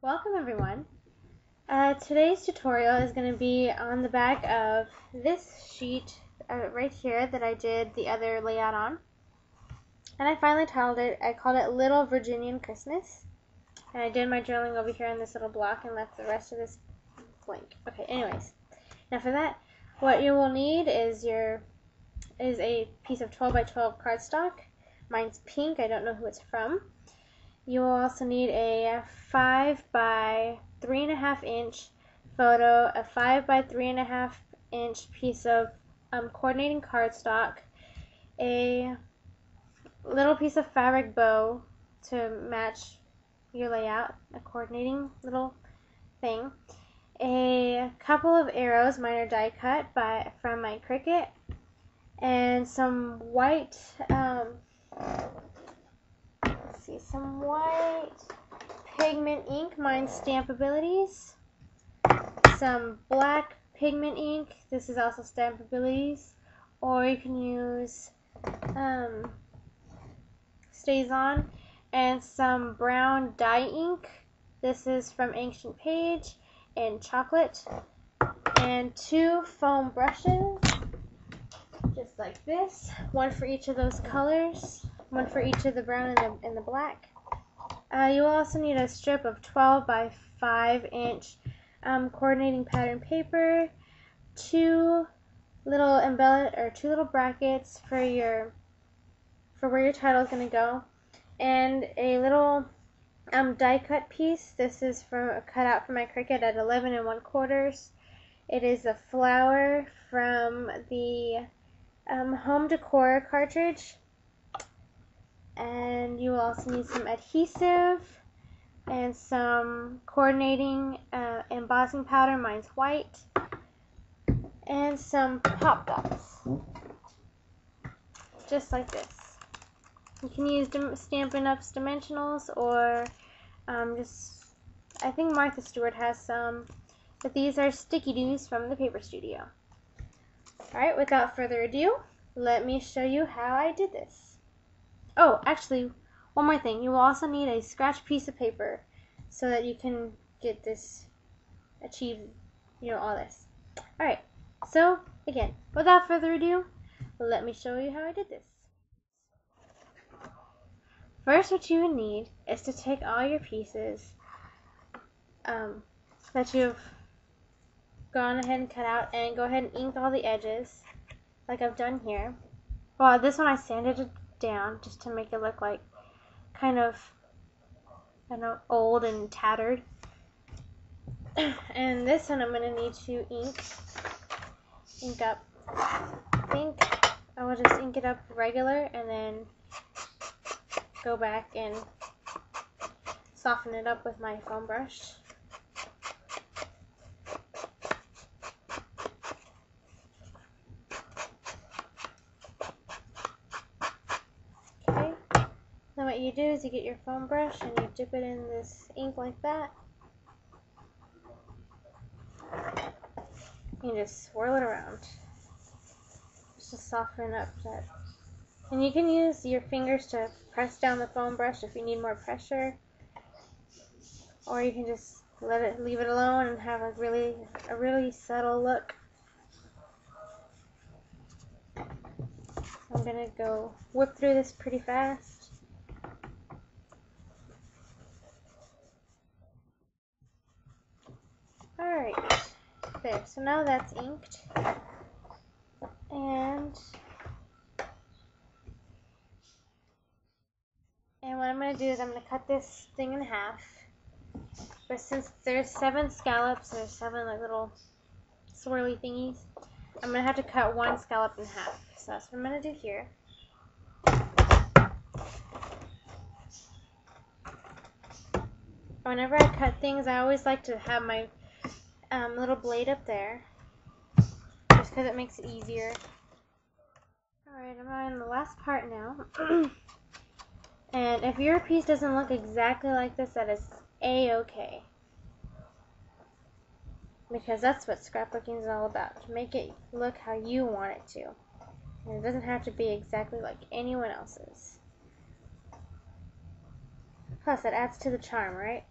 Welcome everyone. Today's tutorial is going to be on the back of this sheet right here that I did the other layout on. And I finally called it Little Virginian Christmas. And I did my journaling over here on this little block and left the rest of this blank. Okay, anyways. Now for that, what you will need is a piece of 12 by 12 cardstock. Mine's pink, I don't know who it's from. You will also need a 5 by 3.5 inch photo, a 5 by 3.5 inch piece of coordinating cardstock, a little piece of fabric bow to match your layout, a coordinating little thing, a couple of arrows, mine are die cut from my Cricut, and some white some white pigment ink, mine's Stamp Abilities, some black pigment ink, this is also Stamp Abilities, or you can use Stays On, and some brown dye ink, this is from Ancient Page, and chocolate, and 2 foam brushes, just like this, one for each of those colors, one for each of the brown and the black. You will also need a strip of 12 by 5 inch coordinating pattern paper, 2 little brackets for where your title is going to go, and a little die cut piece. This is cut out from my Cricut at 11 1/4. It is a flower from the home decor cartridge. And you will also need some adhesive and some coordinating embossing powder, mine's white, and some pop dots, just like this. You can use Stampin' Up's dimensionals, or I think Martha Stewart has some, but these are Sticky Doos from the Paper Studio. Alright, without further ado, let me show you how I did this. Oh, actually, one more thing. You will also need a scratch piece of paper so that you can achieve, all this. Alright, so, again, without further ado, let me show you how I did this. First, what you would need is to take all your pieces that you've gone ahead and cut out, and go ahead and ink all the edges, like I've done here. Well, this one I sanded it down just to make it look like kind of, old and tattered. And this one I'm going to need to ink up. I think I will just ink it up regular and then go back and soften it up with my foam brush. Then what you do is you get your foam brush and you dip it in this ink like that. You just swirl it around just to soften up that. And you can use your fingers to press down the foam brush if you need more pressure, or you can just leave it alone and have a really subtle look. So I'm gonna go whip through this pretty fast. Alright, there, so now that's inked, and what I'm going to do is I'm going to cut this thing in half, but since there's 7 scallops, there's 7 like little swirly thingies, I'm going to have to cut 1 scallop in half, so that's what I'm going to do here. Whenever I cut things, I always like to have my little blade up there, just because it makes it easier. Alright, I'm on the last part now. And if your piece doesn't look exactly like this, that is A-okay. Because that's what scrapbooking is all about, to make it look how you want it to. And it doesn't have to be exactly like anyone else's. Plus, it adds to the charm, right?